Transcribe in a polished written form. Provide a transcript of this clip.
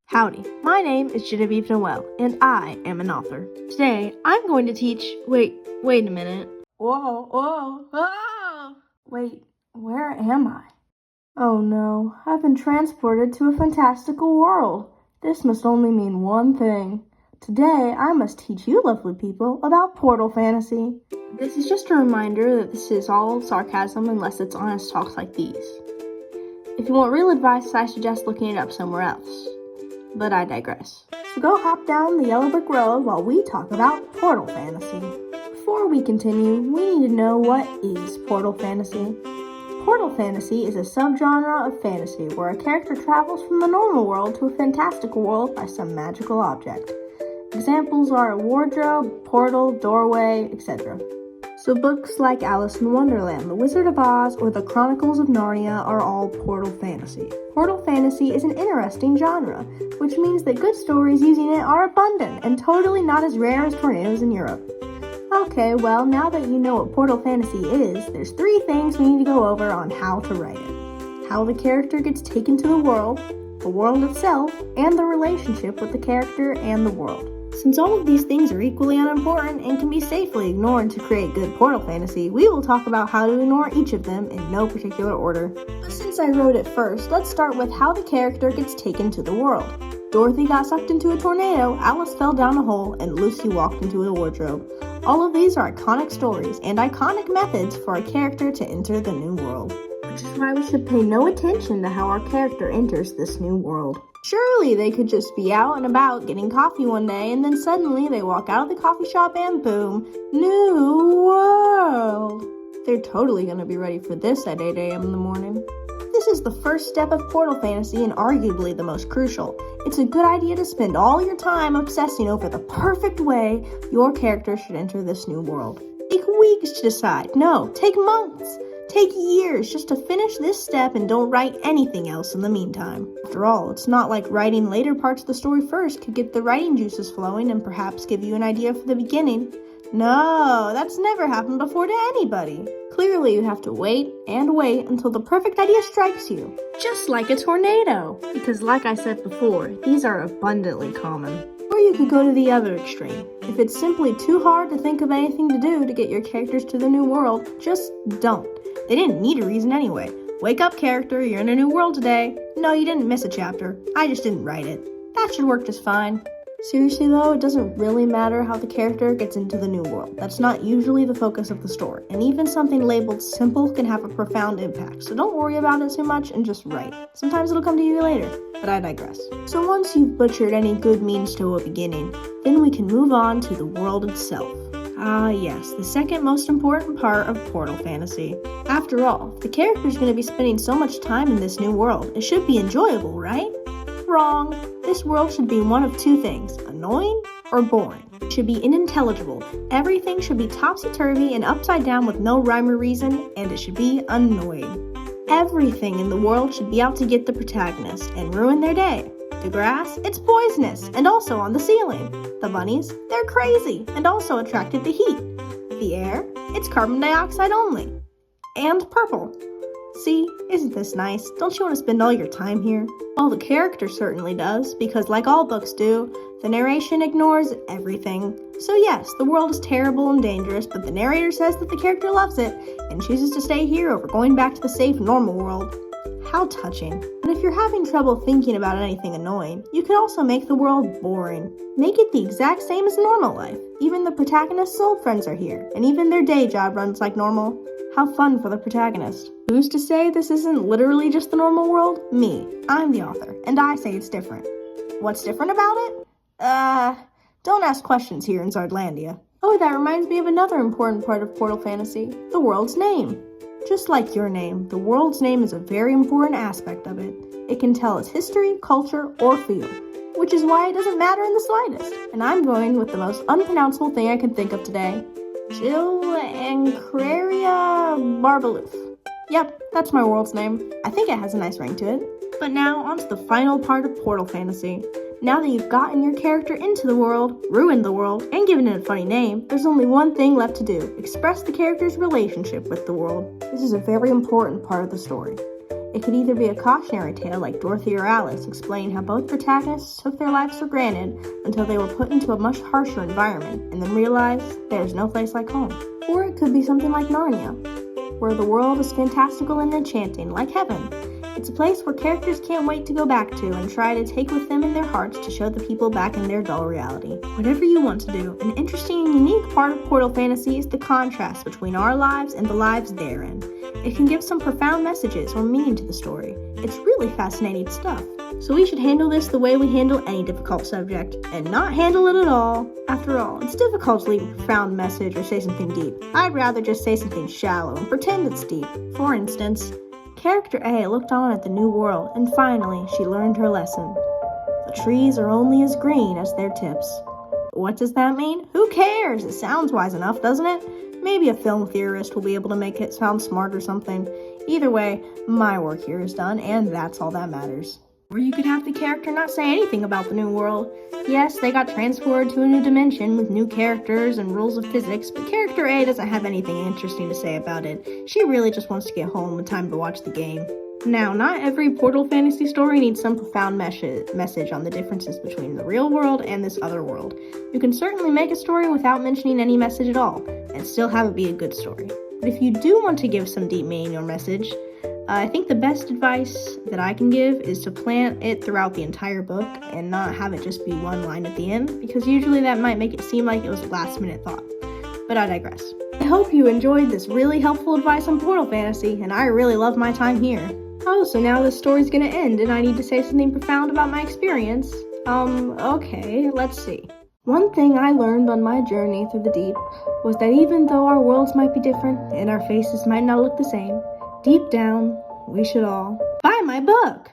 Howdy, my name is Genevieve Noelle, and I am an author. Today, I'm going to teach... Wait a minute. Whoa. Wait, where am I? Oh no, I've been transported to a fantastical world. This must only mean one thing. Today, I must teach you lovely people about portal fantasy. This is just a reminder that this is all sarcasm unless it's honest talks like these. If you want real advice, I suggest looking it up somewhere else. But I digress. So go hop down the yellow brick road while we talk about portal fantasy. Before we continue, we need to know what is portal fantasy. Portal fantasy is a subgenre of fantasy where a character travels from the normal world to a fantastical world by some magical object. Examples are a wardrobe, portal, doorway, etc. So books like Alice in Wonderland, The Wizard of Oz, or The Chronicles of Narnia are all portal fantasy. Portal fantasy is an interesting genre, which means that good stories using it are abundant and totally not as rare as tornadoes in Europe. Okay, well, now that you know what portal fantasy is, there's 3 things we need to go over on how to write it. How the character gets taken to the world itself, and the relationship with the character and the world. Since all of these things are equally unimportant and can be safely ignored to create good portal fantasy, we will talk about how to ignore each of them in no particular order. But since I wrote it first, let's start with how the character gets taken to the world. Dorothy got sucked into a tornado, Alice fell down a hole, and Lucy walked into a wardrobe. All of these are iconic stories and iconic methods for a character to enter the new world. Which is why we should pay no attention to how our character enters this new world. Surely they could just be out and about getting coffee one day and then suddenly they walk out of the coffee shop and boom, new world. They're totally going to be ready for this at 8 a.m. in the morning. This is the first step of portal fantasy and arguably the most crucial. It's a good idea to spend all your time obsessing over the perfect way your character should enter this new world. Take weeks to decide. No, take months. Take years just to finish this step and don't write anything else in the meantime. After all, it's not like writing later parts of the story first could get the writing juices flowing and perhaps give you an idea for the beginning. No, that's never happened before to anybody. Clearly, you have to wait and wait until the perfect idea strikes you. Just like a tornado. Because like I said before, these are abundantly common. Or you could go to the other extreme. If it's simply too hard to think of anything to do to get your characters to the new world, just don't. They didn't need a reason anyway. Wake up, character, you're in a new world today. No, you didn't miss a chapter. I just didn't write it. That should work just fine. Seriously though, it doesn't really matter how the character gets into the new world. That's not usually the focus of the story. And even something labeled simple can have a profound impact. So don't worry about it too much and just write. Sometimes it'll come to you later, but I digress. So once you've butchered any good means to a beginning, then we can move on to the world itself. Ah yes, the second most important part of portal fantasy. After all, if the character's going to be spending so much time in this new world, it should be enjoyable, right? Wrong. This world should be one of 2 things, annoying or boring. It should be unintelligible. Everything should be topsy-turvy and upside down with no rhyme or reason, and it should be annoying. Everything in the world should be out to get the protagonist and ruin their day. The grass, it's poisonous and also on the ceiling. The bunnies, they're crazy and also attracted to heat. The air, it's carbon dioxide only. And purple. See, isn't this nice? Don't you want to spend all your time here? Well, the character certainly does, because like all books do, the narration ignores everything. So yes, the world is terrible and dangerous, but the narrator says that the character loves it and chooses to stay here over going back to the safe, normal world. How touching. And if you're having trouble thinking about anything annoying, you could also make the world boring. Make it the exact same as normal life. Even the protagonist's old friends are here, and even their day job runs like normal. How fun for the protagonist. Who's to say this isn't literally just the normal world? Me. I'm the author, and I say it's different. What's different about it? Don't ask questions here in Zardlandia. Oh, that reminds me of another important part of portal fantasy, the world's name. Just like your name, the world's name is a very important aspect of it. It can tell its history, culture, or field, which is why it doesn't matter in the slightest. And I'm going with the most unpronounceable thing I can think of today. Gillencraria Barbaloof. Yep, that's my world's name. I think it has a nice ring to it. But now, on to the final part of portal fantasy. Now that you've gotten your character into the world, ruined the world, and given it a funny name, there's only one thing left to do. Express the character's relationship with the world. This is a very important part of the story. It could either be a cautionary tale like Dorothy or Alice, explaining how both protagonists took their lives for granted until they were put into a much harsher environment and then realized there's no place like home. Or it could be something like Narnia, where the world is fantastical and enchanting, like heaven. It's a place where characters can't wait to go back to and try to take with them in their hearts to show the people back in their dull reality. Whatever you want to do, an interesting and unique part of Portal Fantasy is the contrast between our lives and the lives therein. It can give some profound messages or meaning to the story. It's really fascinating stuff. So we should handle this the way we handle any difficult subject, and not handle it at all. After all, it's difficult to leave a profound message or say something deep. I'd rather just say something shallow and pretend it's deep. For instance, Character A looked on at the new world, and finally she learned her lesson. The trees are only as green as their tips. What does that mean? Who cares? It sounds wise enough, doesn't it? Maybe a film theorist will be able to make it sound smart or something. Either way, my work here is done, and that's all that matters. Or you could have the character not say anything about the new world. Yes, they got transported to a new dimension with new characters and rules of physics, but character A doesn't have anything interesting to say about it. She really just wants to get home with time to watch the game. Now, not every Portal Fantasy story needs some profound message on the differences between the real world and this other world. You can certainly make a story without mentioning any message at all, and still have it be a good story. But if you do want to give some deep meaning or message, I think the best advice that I can give is to plant it throughout the entire book and not have it just be one line at the end, because usually that might make it seem like it was a last-minute thought. But I digress. I hope you enjoyed this really helpful advice on Portal Fantasy, and I really love my time here. Oh, so now this story's gonna end and I need to say something profound about my experience? Okay, let's see. One thing I learned on my journey through the deep was that even though our worlds might be different and our faces might not look the same, deep down, we should all buy my book!